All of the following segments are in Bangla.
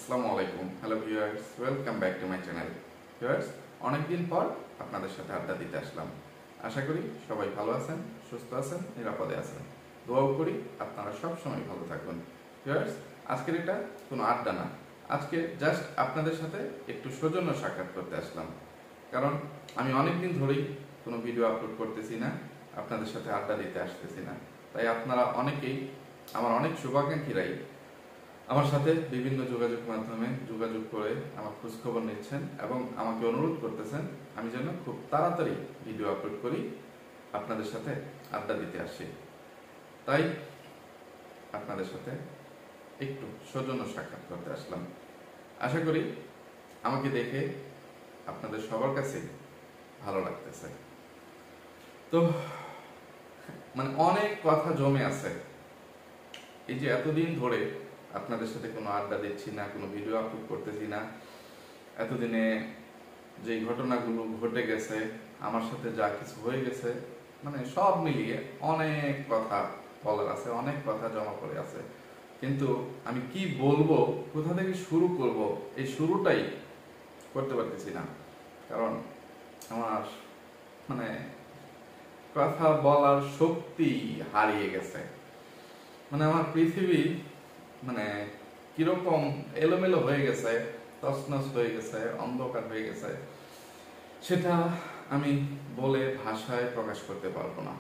আসসালামু আলাইকুম। Hello viewers, welcome back to my channel. Viewers, অনেকদিন পর আপনাদের সাথে আড্ডা দিতে আসলাম। আশা করি সবাই ভালো আছেন, সুস্থ আছেন, নিরাপদে আছেন। দোয়াও করি আপনারা সব সময় ভালো থাকুন। ভিউয়ার্স, আজকের এটা কোনো আড্ডা না, আজকে জাস্ট আপনাদের সাথে একটু সৌজন্য সাক্ষাৎ করতে আসলাম। কারণ আমি অনেকদিন ধরেই কোনো ভিডিও আপলোড করতেছি না, আপনাদের সাথে আড্ডা দিতে আসতেছি না। তাই আপনারা অনেকেই, আমার অনেক শুভাকাঙ্ক্ষীরাই আমার সাথে বিভিন্ন যোগাযোগ মাধ্যমে যোগাযোগ করে আমার খোঁজখবর নিচ্ছেন এবং আমাকে অনুরোধ করতেছেন আমি যেন খুব তাড়াতাড়ি ভিডিও আপলোড করি, আপনাদের সাথে আড্ডা দিতে আসি। তাই আপনাদের সাথে একটু সৌজন্য সাক্ষাৎ করতে আসলাম। আশা করি আমাকে দেখে আপনাদের সবার কাছে ভালো লাগতেছে। তো অনেক কথা জমে আছে। এই যে এতদিন ধরে আপনাদের সাথে কোনো আড্ডা দিচ্ছি না, কোনো ভিডিও আপলোড করতেছি না, এতদিনে যে ঘটনাগুলো ঘটে গেছে, আমার সাথে যা কিছু হয়ে গেছে, সব মিলিয়ে অনেক কথা বলার আছে, অনেক কথা জমা পড়ে আছে। কিন্তু আমি কি বলবো, কোথা থেকে শুরু করব, এই শুরুটাই করতে পারতেছি না। কারণ আমার কথা বলার শক্তি হারিয়ে গেছে। আমার পৃথিবী কিরকম এলোমেলো হয়ে গেছে, তছনছ হয়ে গেছে, অন্ধকার হয়ে গেছে, সেটা আমি বলে ভাষায় প্রকাশ করতে পারবো না।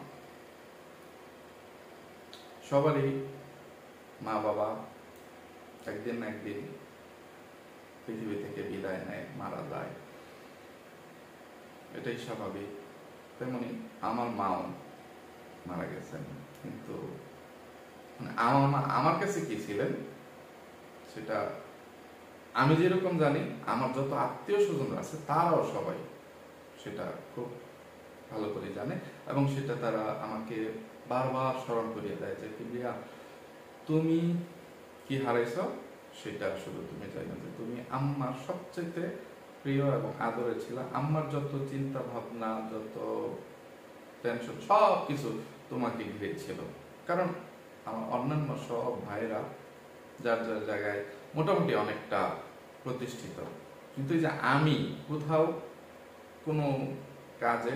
সবারই মা বাবা একদিন না একদিন পৃথিবী থেকে বিদায় নেয়, মারা যায়, এটাই স্বাভাবিক। তেমনি আমার মাও মারা গেছেন। কিন্তু আমার মা আমার কাছে কি ছিলেন সেটা আমি যেরকম জানি, আমার যত আত্মীয় স্বজন আছে তারাও সবাই সেটা খুব ভালো করে জানে এবং সেটা তারা আমাকে বারবার স্মরণ করিয়ে দেয় যে কিবরিয়া, তুমি কি হারাইছ সেটা শুধু তুমি জানো, যে তুমি আম্মার সবচেয়ে প্রিয় এবং আদরের ছিল। আম্মার যত চিন্তা ভাবনা, যত টেনশন, সব কিছু তোমাকে ঘিরে ছিল। কারণ আমার অন্যান্য সব ভাইরা যার যার জায়গায় মোটামুটি অনেকটা প্রতিষ্ঠিত, কিন্তু এই যে আমি কোথাও কোনো কাজে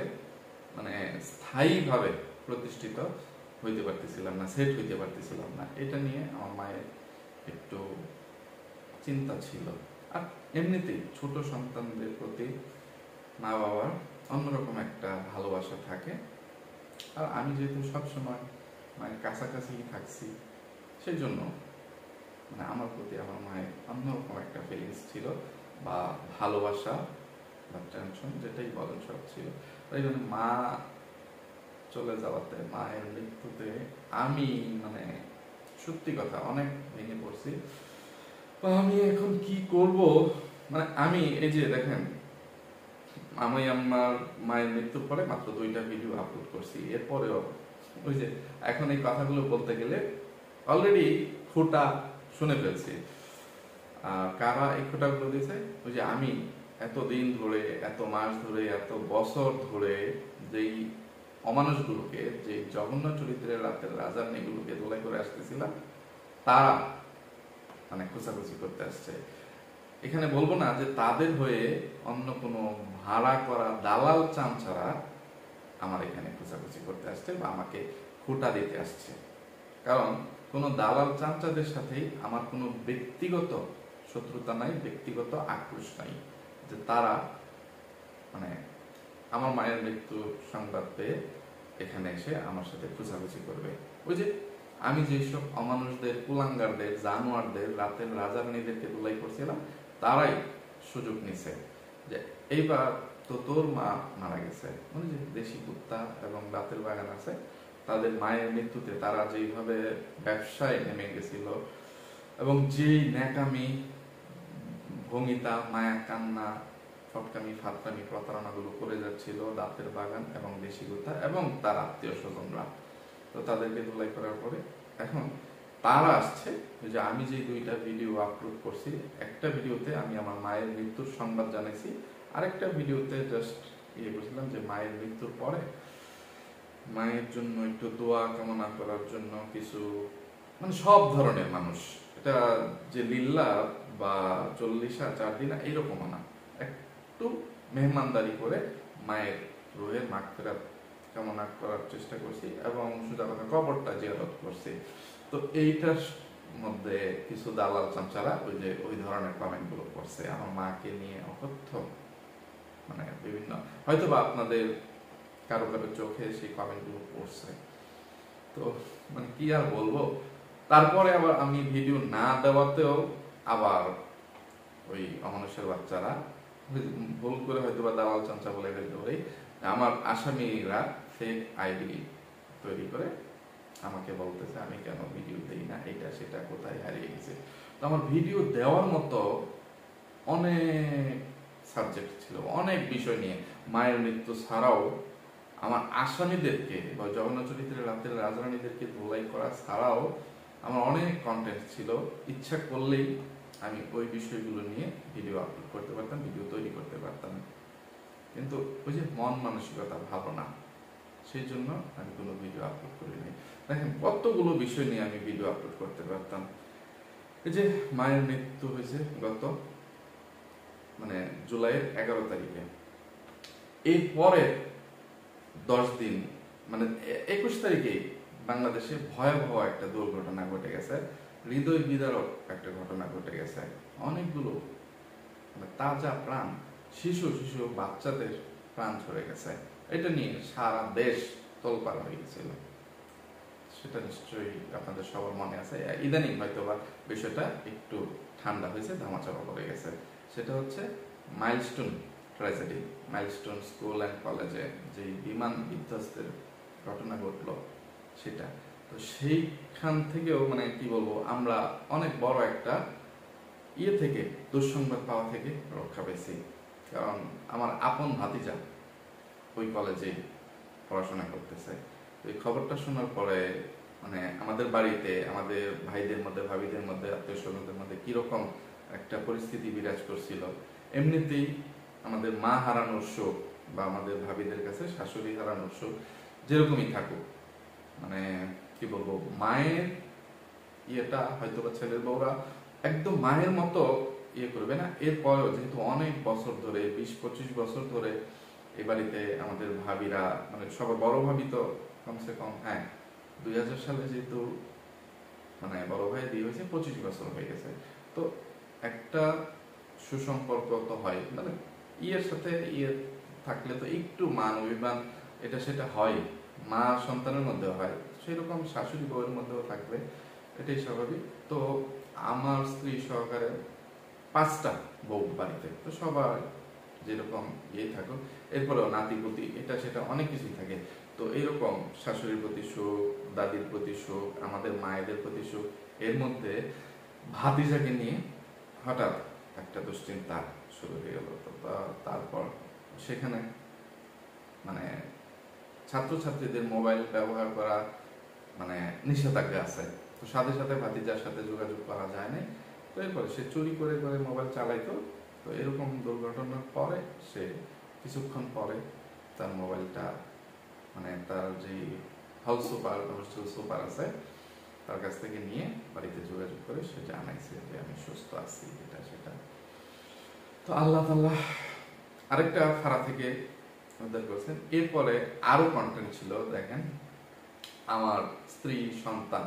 স্থায়ীভাবে প্রতিষ্ঠিত হইতে পারতেছিলাম না, সেট হইতে পারতেছিলাম না। এটা নিয়ে আমার মায়ের একটু চিন্তা ছিল। আর এমনিতেই ছোট সন্তানদের প্রতি মা বাবার অন্যরকম একটা ভালোবাসা থাকে। আর আমি যেহেতু সবসময় মায়ের কাছাকাছি থাকছি, সেই জন্য আমার প্রতি আমার মায়ের অন্যরকম একটা ফিলিংস ছিল, বা ভালোবাসা বা টেনশন, যেটাই বলেন, সব ছিল। তাই জন্য মা চলে যাওয়াতে, মায়ের মৃত্যুতে আমি সত্যি কথা অনেক ভেঙে পড়ছি। আমি এখন কি করব, আমি এই যে দেখেন, আমি আমার মায়ের মৃত্যুর পরে মাত্র 2টা ভিডিও আপলোড করছি। এরপরেও ওই যে এখন এই কথাগুলো বলতে গেলে অলরেডি খোঁটা শুনে ফেলছি। কারা এই খোঁটাগুলো দিয়েছে, ওই যে আমি এতদিন ধরে, এত মাস ধরে, এত বছর ধরে যেই অমানুষগুলোকে, যে জঘন্য চরিত্রের রাতের রাজারনিগুলোকে দোলাই করে আসতেছিলাম, তারা খোঁচাখুচি করতে আসছে। এখানে বলবো না যে তাদের হয়ে অন্য কোনো ভাড়া করা দালাল চামচারা আমার এখানে খোঁচাখুচি করতে আসছে বা আমাকে খোঁটা দিতে আসছে। কারণ কোনো দালাল চামচাদের সাথেই আমার কোনো ব্যক্তিগত শত্রুতা নাই, ব্যক্তিগত আক্রোশ নাই, যে তারা আমার মায়ের মৃত্যুর সংবাদ পেয়ে এখানে এসে আমার সাথে খোঁচাখুচি করবে। ওই যে আমি যেসব অমানুষদের, কুলাঙ্গারদের, জানোয়ারদের, রাতের রাজারানীদেরকে ধুলাই করছিলাম, তারাই সুযোগ নিছে যে এইবার তো তোর মা মারা গেছে, যে দেশি কুত্তা এবং রাতের বাগান আছে, তাদের মায়ের মৃত্যুতে তারা যেইভাবে ব্যবসায় নেমে গেছিল এবং যেই ন্যাকামি, ভঙ্গিতা, মায়া কান্না, ফটকামি, ফাতরামি, প্রতারণাগুলো করে যাচ্ছিল রাতের বাগান এবং দেশি কুত্তা এবং তার আত্মীয় স্বজনরা, তো তাদেরকে ধুলাই করার পরে এখন তারা আসছে যে আমি যে 2টা ভিডিও আপলোড করছি, একটা ভিডিওতে আমি আমার মায়ের মৃত্যুর সংবাদ জানাইছি, আরেকটা ভিডিওতে জাস্ট বলছিলাম যে মায়ের মৃত্যুর পরে মায়ের জন্য একটু দোয়া কামনা করার জন্য কিছু, সব ধরনের মানুষ, এটা যে লিল্লাহ বা 40 4 দিন এইরকমও না, একটু মেহমানদারি করে মায়ের রুহের মাগফিরাত কামনা করার চেষ্টা করছি এবং সোজা কথা কবরটা জিয়ারত করছি। তো এইটার মধ্যে কিছু দালাল চামচারা ওই ধরনের কমেন্ট গুলো করছে আমার মাকে নিয়ে অকথ্য, মানে বিভিন্ন, হয়তো বা আপনাদের কারো কারো চোখে সেই কমেন্ট গুলো পড়ছে। তো মানে কি আর বলবো। তারপরে আবার আমি ভিডিও না দেওয়াতেও আবার ওই অমানুষের বাচ্চারা ভুল করে হয়তো বা দালাল চামচা বলে ধরেই আমার আসামিরা ফেক আইডি তৈরি করে আমাকে বলতেছে আমি কেন ভিডিও দেই না, এটা সেটা কোথায় হারিয়ে গেছে। তো আমার ভিডিও দেওয়ার মতো অনেক সাবজেক্ট ছিল, অনেক বিষয় নিয়ে, মায়ের মৃত্যু ছাড়াও আমার আসামিদেরকে বা জগন্নাথ চরিত্রের রাতের রাজরানীদেরকে ধোলাই করা ছাড়াও আমার অনেক কন্টেন্ট ছিল। ইচ্ছা করলেই আমি ওই বিষয়গুলো নিয়ে ভিডিও আপলোড করতে পারতাম, ভিডিও তৈরি করতে পারতাম, কিন্তু ওই যে মন মানসিকতা ভালো না, সেই জন্য আমি কোনো ভিডিও আপলোড করিনি। দেখেন কতগুলো বিষয় নিয়ে আমি ভিডিও আপলোড করতে পারতাম। এই যে মায়ের মৃত্যু হয়েছে গত মানে জুলাইয়ের 11 তারিখে, এরপরে 10 দিন মানে 21 তারিখেই বাংলাদেশে ভয়াবহ একটা দুর্ঘটনা ঘটে গেছে, হৃদয় বিদারক একটা ঘটনা ঘটে গেছে। অনেকগুলো মানে তাজা প্রাণ, শিশু শিশু বাচ্চাদের প্রাণ ঝরে গেছে। এটা নিয়ে সারা দেশ তোলপাড় হয়ে গেছিল, সেটা নিশ্চয়ই আপনাদের সবার মনে আছে। ইদানিং হয়তো বা বিষয়টা একটু ঠান্ডা হয়েছে, ধামাচাপা পড়ে গেছে। সেটা হচ্ছে milestone tragedy, milestone school and কলেজে যে বিমান বিধ্বস্তের ঘটনা ঘটলো সেটা। তো সেইখান থেকেও মানে কি বলবো, আমরা অনেক বড় একটা থেকে দুঃসংবাদ পাওয়া থেকে রক্ষা পেয়েছি। কারণ আমার আপন ভাতিজা ওই কলেজে পড়াশোনা করতেছে। এই খবরটা শোনার পরে মানে আমাদের বাড়িতে আমাদের ভাইদের মধ্যে, ভাবিদের মধ্যে, আত্মীয় স্বজনদের মধ্যে কিরকম একটা পরিস্থিতি বিরাজ করছিল। এমনিতেই আমাদের মা হারানোর শোক বা আমাদের ভাবিদের কাছে শাশুড়ি হারানোর শোক যেরকমই থাকুক, মানে কি বলবো, মায়ের ইয়েটা হয়তো বা ছেলের বউরা একদম মায়ের মতো ইয়ে করবে না। এরপরেও যেহেতু অনেক বছর ধরে 20-25 বছর ধরে এই বাড়িতে আমাদের ভাবিরা মানে সবার বড় ভাবি তো কমসে কম 2000 সালে যেহেতু মানে বড় ভাই বিয়ে হয়েছে 25 বছর হয়ে গেছে। তো একটা সুসম্পর্ক তো হয়, মানে ইয়ের সাথে ইয়ে থাকলে তো একটু মান অভিমান এটা সেটা হয়, মা সন্তানের মধ্যে হয়, সেরকম শাশুড়ি বউয়ের মধ্যেও থাকবে, এটাই স্বাভাবিক। তো আমার স্ত্রী সহকারে 5টা বউ বাড়িতে, তো সবার যেরকম ইয়ে থাকুক, এরপরেও নাতিপুতি এটা সেটা অনেক কিছুই থাকে। তো এরকম শাশুড়ির প্রতি সুখ, দাদির প্রতি সুখ, আমাদের মায়েদের প্রতি সুখ, এর মধ্যে ভাতিজাকে নিয়ে হঠাৎ একটা দুশ্চিন্তা শুরু হয়ে গেল। তো তারপর সেখানে মানে ছাত্রছাত্রীদের মোবাইল ব্যবহার করা মানে নিষেধাজ্ঞা আছে, তো সাথে সাথে ভাতিজার সাথে যোগাযোগ করা যায় না। তো এরপরে সে চুরি করে করে মোবাইল চালাইতো। তো এরকম দুর্ঘটনার পরে সে কিছুক্ষণ পরে তার মোবাইলটা মানে তার যে হোস্টেল সুপার আছে তার কাছ থেকে নিয়ে বাড়িতে যোগাযোগ করে সে জানাইছে যে আমি সুস্থ আছি, এটা সেটা। তো আল্লাহ আরেকটা ফাড়া থেকে উদ্ধার করছেন। এরপরে আরো কন্টেন্ট ছিল, দেখেন আমার স্ত্রী সন্তান,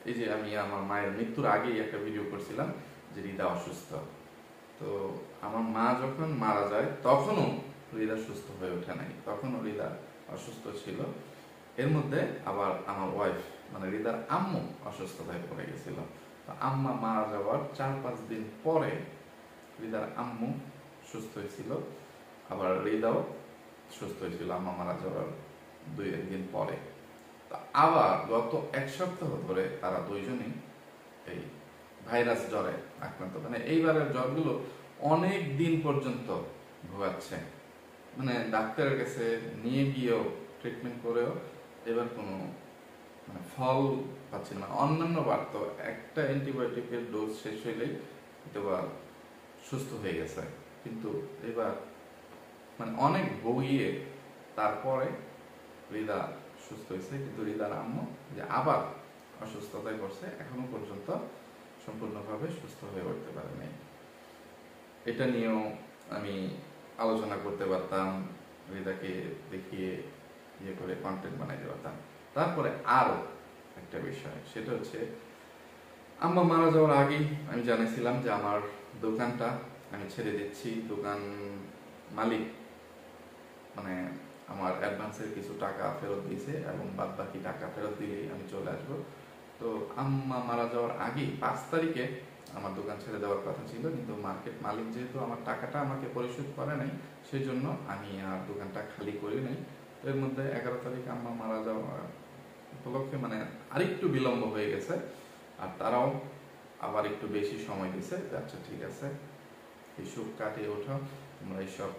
এই যে আমি আমার মায়ের মৃত্যুর আগেই একটা ভিডিও করছিলাম যে রিদা অসুস্থ। তো আমার মা যখন মারা যায় তখনও রিদা সুস্থ হয়ে ওঠে নাই, তখনও রিদা অসুস্থ ছিল। এর মধ্যে আবার আমার ওয়াইফ মানে রিদার আম্মু অসুস্থতায় পড়ে গেছিল। তো আম্মা মারা যাওয়ার 4-5 দিন পরে রিদার আম্মু সুস্থ হয়েছিল, আবার রিদাও সুস্থ হয়েছিল আম্মা মারা যাওয়ার 2-1 দিন পরে। আবার গত 1 সপ্তাহ ধরে তারা দুইজনই এই ভাইরাস জ্বরে আক্রান্ত, মানে এইবারের জ্বরগুলো অনেক দিন পর্যন্ত ভোগাচ্ছে। মানে ডাক্তারের কাছে নিয়ে গিয়েও ট্রিটমেন্ট করেও এবার কোনো মানে ফল পাচ্ছি না। অন্যান্য বার তো একটা অ্যান্টিবায়োটিকের ডোজ শেষ হইলেই এবার সুস্থ হয়ে গেছে, কিন্তু এবার মানে অনেক ভোগিয়ে তারপরে রিদা সুস্থ হয়েছে, কিন্তু রিদার আম্মু যে আবার অসুস্থতায় পড়ছে, এখনো পর্যন্ত সম্পূর্ণভাবে সুস্থ হয়ে উঠতে পারেনি। এটা নিয়েও আমি আলোচনা করতে পারতাম, রিদাকে দেখিয়ে ইয়ে করে কন্টেন্ট বানাইতে পারতাম। তারপরে আরো একটা বিষয়, সেটা হচ্ছে আম্মা মারা যাওয়ার আগেই আমি জানিয়েছিলাম যে আমার দোকানটা আমি ছেড়ে দিচ্ছি। দোকান মালিক মানে আমার অ্যাডভান্সের কিছু টাকা ফেরত দিয়েছে এবং বাদ বাকি টাকা ফেরত দিলেই আমি চলে আসবো। তো আম্মা মারা যাওয়ার আগেই 5 তারিখে আমার দোকান ছেড়ে দেওয়ার কথা ছিল, কিন্তু মার্কেট মালিক যেহেতু আমার টাকাটা আমাকে পরিশোধ করে নাই, সেই জন্য আমি আর দোকানটা খালি করি নাই। এর মধ্যে 11 তারিখ আম্মা মারা যাওয়া উপলক্ষে মানে আরেকটু বিলম্ব হয়ে গেছে, আর তারাও আবার একটু বেশি সময় দিছে। আচ্ছা ঠিক আছে, এই সুখ কাটিয়ে ওঠো, তোমরা এইসব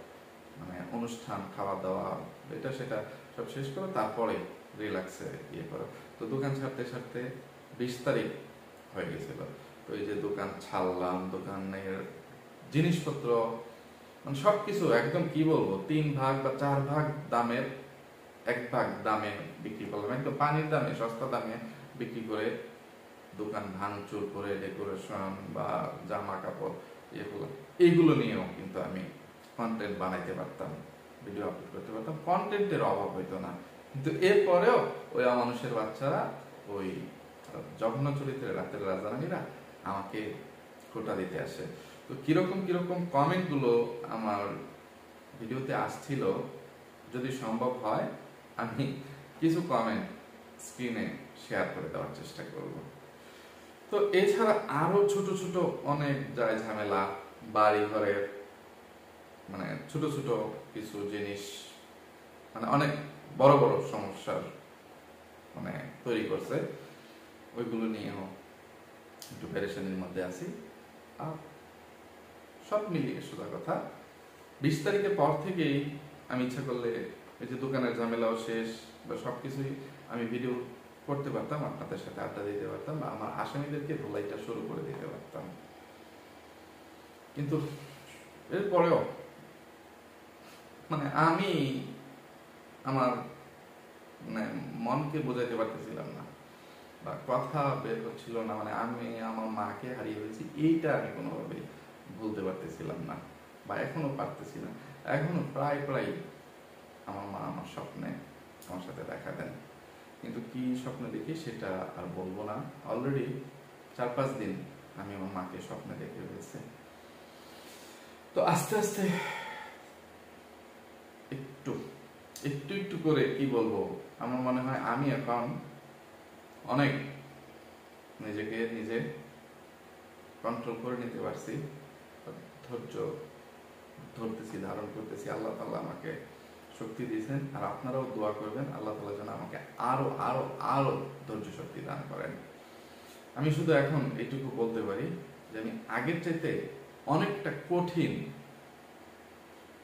মানে অনুষ্ঠান খাওয়া দাওয়া এটা সেটা সব শেষ করো, তারপরে রিল্যাক্সে ইয়ে করো। তো দোকান ছাড়তে ছাড়তে 20 তারিখ হয়ে গেছিল। তো এই যে দোকান ছাড়লাম, দোকানের জিনিসপত্র মানে সবকিছু একদম কি বলবো 3 ভাগ বা 4 ভাগ দামের 1 ভাগ দামে বিক্রি করলাম, একদম পানির দামে সস্তা দামে বিক্রি করে দোকান ভাঙচুর করে ডেকোরেশন বা জামা কাপড় ইয়ে করলাম। এইগুলো নিয়েও কিন্তু আমি কন্টেন্ট বানাইতে পারতাম, ভিডিও আপলোড করতে পারতাম, কন্টেন্টের অভাব হইতো না। কিন্তু এরপরেও ওই অমানুষের বাচ্চারা, ওই জঘন্য চরিত্রের রাতের রাজারানীরা আমাকে খোঁটা দিতে আসে। তো কিরকম কিরকম কমেন্ট গুলো আমার ভিডিওতে আসছিল, যদি সম্ভব হয় আমি কিছু কমেন্ট স্ক্রিনে শেয়ার করে দেওয়ার চেষ্টা করব। তো এছাড়া আরো ছোট ছোট অনেক যায় ঝামেলা, বাড়ি ঘরের মানে ছোট ছোট কিছু জিনিস মানে অনেক বড় বড় সমস্যার মানে তৈরি করছে, ওইগুলো নিয়েও একটু পেরেশানির মধ্যে আছি। আর সব মিলিয়ে সোজা কথা 20 তারিখের পর থেকেই আমি ইচ্ছা করলে এই যে দোকানের ঝামেলাও শেষ বা সবকিছুই আমি ভিডিও করতে পারতাম, আপনাদের সাথে আড্ডা দিতে পারতাম, বা আমার আসামিদেরকে ধোলাইটা শুরু করে দিতে পারতাম। কিন্তু এরপরেও মানে আমি আমার মানে মনকে বোঝাইতে পারতেছিলাম না, বা কথা বের হচ্ছিল না। মানে আমি আমার মাকে হারিয়ে ফেলেছি, এইটা আমি কোনোভাবেই ভুলতে পারতেছিলাম না, বা এখনো পারতেছি না। এখনো প্রায় প্রায় আমার মা আমার স্বপ্নে আমার সাথে দেখা দেন, কিন্তু কি স্বপ্নে দেখি সেটা আর বলবো না। অলরেডি 4-5 দিন আমি আমার মাকে স্বপ্নে দেখে ফেলেছি। তো আস্তে আস্তে একটু একটু একটু করে কি বলবো, আমার মনে হয় আমি এখন অনেক নিজেকে নিজে কন্ট্রোল করে নিতে পারছি, ধৈর্য ধরতেছি, ধারণ করতেছি। আল্লাহ তাআলা আমাকে শক্তি দিয়েছেন, আর আপনারাও দোয়া করবেন আল্লাহ তাআলা যেন আমাকে আরো আরো আরো ধৈর্য শক্তি দান করেন। আমি শুধু এখন এইটুকু বলতে পারি যে আমি আগের চাইতে অনেকটা কঠিন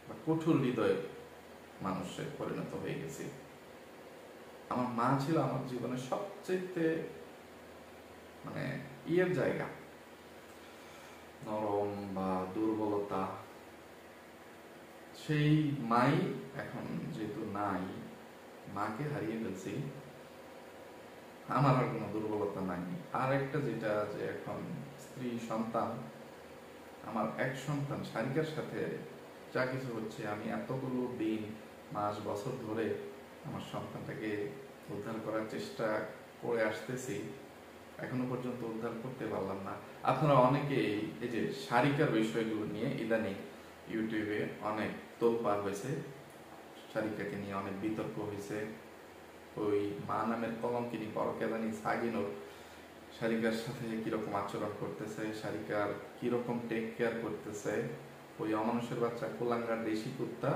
বা কঠোর হৃদয়ের মানুষে পরিণত হয়ে গেছি। আমার মা ছিল আমার জীবনের সবচেয়ে মানে ইয়ের জায়গা, নরম বা দুর্বলতা। সেই মাই এখন যেহেতু নাই, মাকে হারিয়ে ফেলছি, আমার আর কোনো দুর্বলতা নাই। আর একটা যেটা যে এখন স্ত্রী সন্তান, আমার এক সন্তান সারিকার সাথে যা কিছু হচ্ছে, আমি এতগুলো দিন মাস বছর ধরে আমার সন্তানটাকে উদ্ধার করার চেষ্টা করে আসতেছি, এখনো পর্যন্ত উদ্ধার করতে পারলাম না। আপনারা অনেকেই এই যে সারিকার বিষয়গুলো নিয়ে ইদানিং ইউটিউবে অনেক তোলপাড় হয়েছে, সারিকাকে নিয়ে অনেক বিতর্ক হয়েছে। ওই মা নামের কলঙ্কিনী পরকেদানি সাগিনুর সারিকার সাথে কিরকম আচরণ করতেছে, সারিকার কিরকম টেক কেয়ার করতেছে, ওই অমানুষের বাচ্চা কুলাঙ্গার দেশি কুত্তা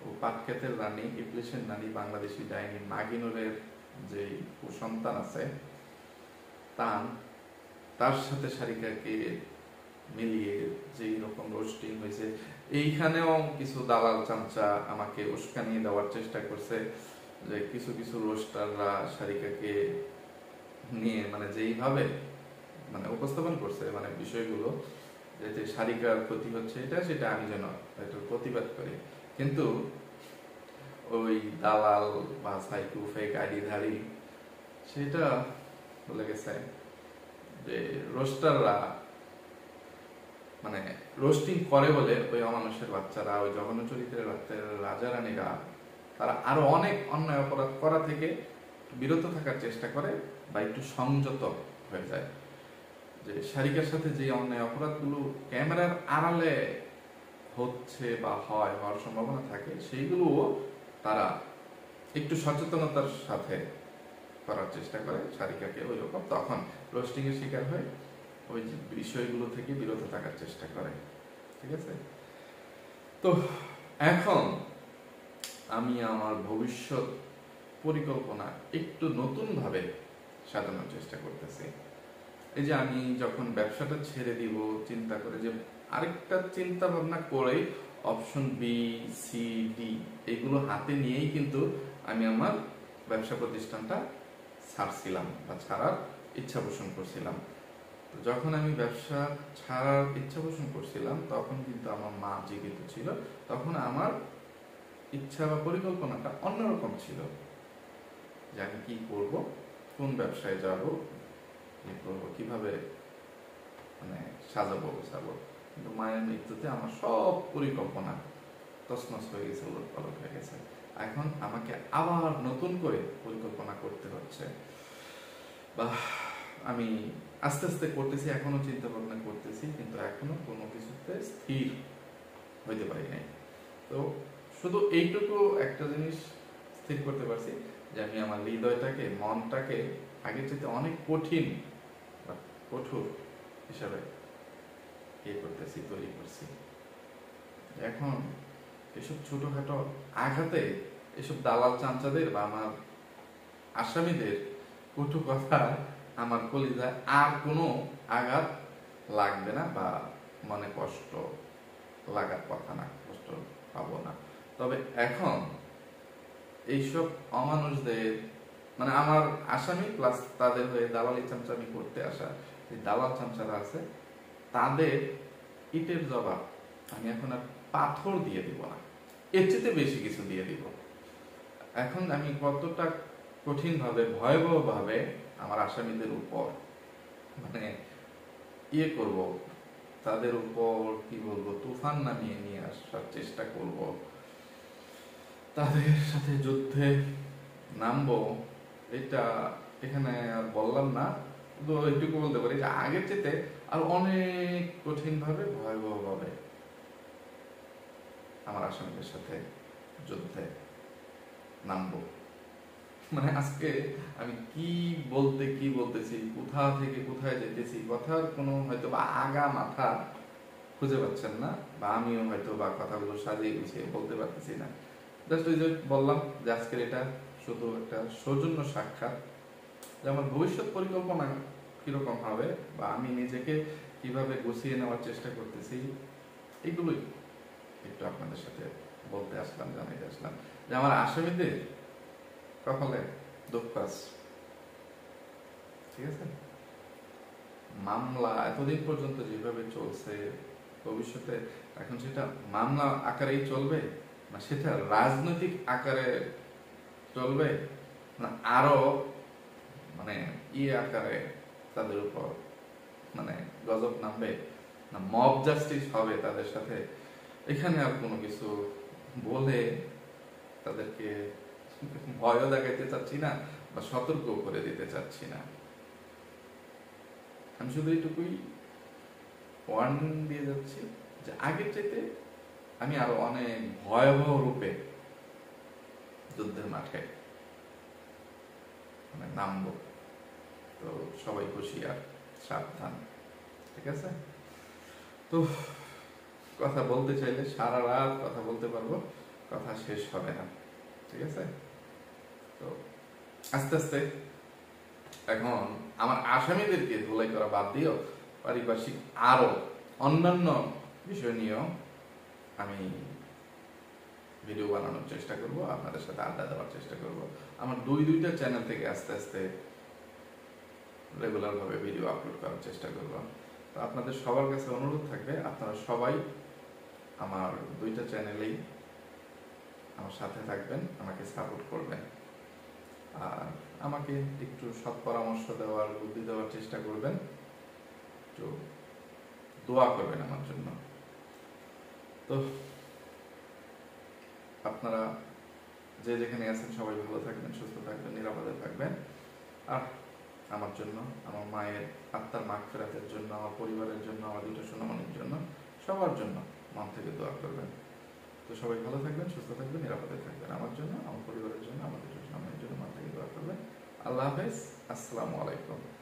ও পাটক্ষেতের রানী ইবলিসের নারী বাংলাদেশি ডাইনি নাগিনুরের যে সন্তান আছে তার সাথে সারিকাকে মিলিয়ে যেই রকম রোস্টিং হয়েছে, এইখানেও কিছু দালাল চামচা আমাকে উস্কানিয়ে দেওয়ার চেষ্টা করছে যে কিছু কিছু রোস্টাররা সারিকাকে নিয়ে মানে যেইভাবে মানে উপস্থাপন করছে মানে বিষয়গুলো, যাতে সারিকার ক্ষতি হচ্ছে এটা সেটা আমি যেন এটার প্রতিবাদ করি। কিন্তু ওই দালাল বা সাইকো ফেক আইডিধারী সেটা বলে গেছে যে রোস্টাররা মানে রোস্টিং করে বলে ওই অমানুষের বাচ্চারা, ওই জঘন্য চরিত্রের রাজা রানীরা তারা আরো অনেক অন্যায় অপরাধ করা থেকে বিরত থাকার চেষ্টা করে বা একটু সংযত হয়ে যায়। যে শারিকার সাথে যে অন্যায় অপরাধগুলো ক্যামেরার আড়ালে হচ্ছে বা হওয়ার সম্ভাবনা থাকে, সেইগুলোও তারা একটু সচেতনতার সাথে করার চেষ্টা করে শারিকাকে ওই রকম, তখন রোস্টিং এর শিকার হয়, ওই বিষয়গুলো থেকে বিরত থাকার চেষ্টা করে। ঠিক আছে? তো এখন আমি আমার ভবিষ্যৎ পরিকল্পনা একটু নতুন ভাবে সাজানোর চেষ্টা করতেছি। এই যে আমি যখন ব্যবসাটা ছেড়ে দিব চিন্তা করে, যে আরেকটা চিন্তা ভাবনা করে অপশন বি, সি, ডি এগুলো হাতে নিয়েই কিন্তু আমি আমার ব্যবসা প্রতিষ্ঠানটা ছাড়ছিলাম বা ছাড়ার ইচ্ছা পোষণ করছিলাম। যখন আমি ব্যবসা ছাড়ার ইচ্ছা পোষণ করছিলাম তখন কিন্তু আমার মা জীবিত ছিল, তখন আমার ইচ্ছা বা পরিকল্পনাটা অন্যরকম ছিল, যে আমি কি করব, কোন ব্যবসায় যাব, কি করব, কিভাবে মানে সাজাবো গোছাবো। কিন্তু মায়ের মৃত্যুতে আমার সব পরিকল্পনা তছনছ হয়ে গেছে, উলটপালট হয়ে গেছে। এখন আমাকে আবার নতুন করে পরিকল্পনা করতে হচ্ছে, বা আমি আস্তে আস্তে করতেছি, এখনো চিন্তা ভাবনা করতেছি, কিন্তু এখনো কোনো কিছুতে স্থির হইতে পারি নাই। তো শুধু এইটুকু একটা জিনিস স্থির করতে পারছি, যে আমি আমার হৃদয়টাকে, মনটাকে আগের চাইতে অনেক কঠিন বা কঠোর হিসাবে করতেছি, তৈরি করছি। এখন এসব ছোটখাটো আঘাতে, এসব দালাল চামচাদের বা আমার আসামিদের কটু কথা আমার কলিজায় আর কোনো আঘাত লাগবে না, বা মনে কষ্ট লাগার কথা না, কষ্ট পাবো না। তবে এখন এইসব অমানুষদের, মানে আমার আসামি প্লাস তাদের হয়ে দালালি চামচামি করতে আসা যে দালাল চামচারা আছে, তাদের ইটের জবাব আমি এখন আর পাথর দিয়ে দিব না, এর চেয়ে বেশি কিছু দিয়ে দিব। এখন আমি কতটা কঠিন ভাবে, ভয়াবহ ভাবে আমার আসামিদের উপর মানে করব, তাদের উপর কি বলবো, তুফান নামিয়ে নিয়ে আসার চেষ্টা করব, তাদের সাথে যুদ্ধে নামবো, এটা এখানে আর বললাম না। তো এইটুকু বলতে পারি যে আগের চেয়ে আর অনেক কঠিন ভাবে, ভয়াবহ ভাবে আমার আসামিদের সাথে যুদ্ধে নামবো। মানে আজকে আমি কি বলতেছি, কোথা থেকে কোথায় যেতেছি, কথার কোনো হয়তো বা আগা মাথা খুঁজে পাচ্ছেন না, বা আমিও হয়তো বা কথাগুলো সাজিয়ে গুছিয়ে বলতে পারতেছি না। জাস্ট ওই যে বললাম যে আজকের এটা শুধু একটা সৌজন্য সাক্ষাৎ, যে আমার ভবিষ্যৎ পরিকল্পনা কিরকম হবে বা আমি নিজেকে কিভাবে গুছিয়ে নেওয়ার চেষ্টা করতেছি, এগুলোই একটু আপনাদের সাথে বলতে আসলাম, জানাইতে আসলাম। যে আমার আসামিদের কপালে দুঃখ আছে, ঠিক আছে? মামলা এতদিন পর্যন্ত যেভাবে চলছে, ভবিষ্যতে এখন সেটা মামলা আকারেই চলবে না সেটা রাজনৈতিক আকারে চলবে, না আরো মানে আকারে তাদের উপর মানে গজব নামবে, না মব জাস্টিস হবে তাদের সাথে। এখানে আর কোনো কিছু বলে তাদেরকে ভয়ও দেখাইতে চাচ্ছি না বা সতর্ক করে দিতে চাচ্ছি না। আমি শুধু এইটুকুই ওয়ার্নিং দিয়ে যাচ্ছি যে আগের চাইতে আমি আরো অনেক ভয়াবহ রূপে যুদ্ধের মাঠে মানে নামবো। তো সবাই খুশি আর সাবধান, ঠিক আছে? তো কথা বলতে চাইলে সারা রাত কথা বলতে পারবো, কথা শেষ হবে না, ঠিক আছে? তো আস্তে আস্তে এখন আমার আসামিদেরকে ধুলাই করা বাদ দিয়েও পারিপার্শ্বিক আরো অন্যান্য বিষয় নিয়েও আমি ভিডিও বানানোর চেষ্টা করব, আপনাদের সাথে আড্ডা দেওয়ার চেষ্টা করব। আমার দুইটা চ্যানেল থেকে আস্তে আস্তে রেগুলার ভাবে ভিডিও আপলোড করার চেষ্টা করব। তো আপনাদের সবার কাছে অনুরোধ থাকবে, আপনারা সবাই আমার দুইটা চ্যানেলেই আমার সাথে থাকবেন, আমাকে সাপোর্ট করবেন, আর আমাকে একটু সৎ পরামর্শ দেওয়ার, বুদ্ধি দেওয়ার চেষ্টা করবেন। তো দোয়া করবেন আমার জন্য। তো আপনারা যে যেখানে আছেন সবাই ভালো থাকবেন, সুস্থ থাকবেন, নিরাপদে থাকবেন। আর আমার জন্য, আমার মায়ের আত্মার মাগফিরাতের জন্য, আমার পরিবারের জন্য, আমার দুটো সোনামণির জন্য, সবার জন্য মন থেকে দোয়া করবেন। তো সবাই ভালো থাকবেন, সুস্থ থাকবেন, নিরাপদে থাকবেন। আমার জন্য, আমার পরিবারের জন্য, আমার দুটো সোনামণির জন্য মন থেকে দোয়া করবেন। আল্লাহ হাফেজ। আসসালামু আলাইকুম।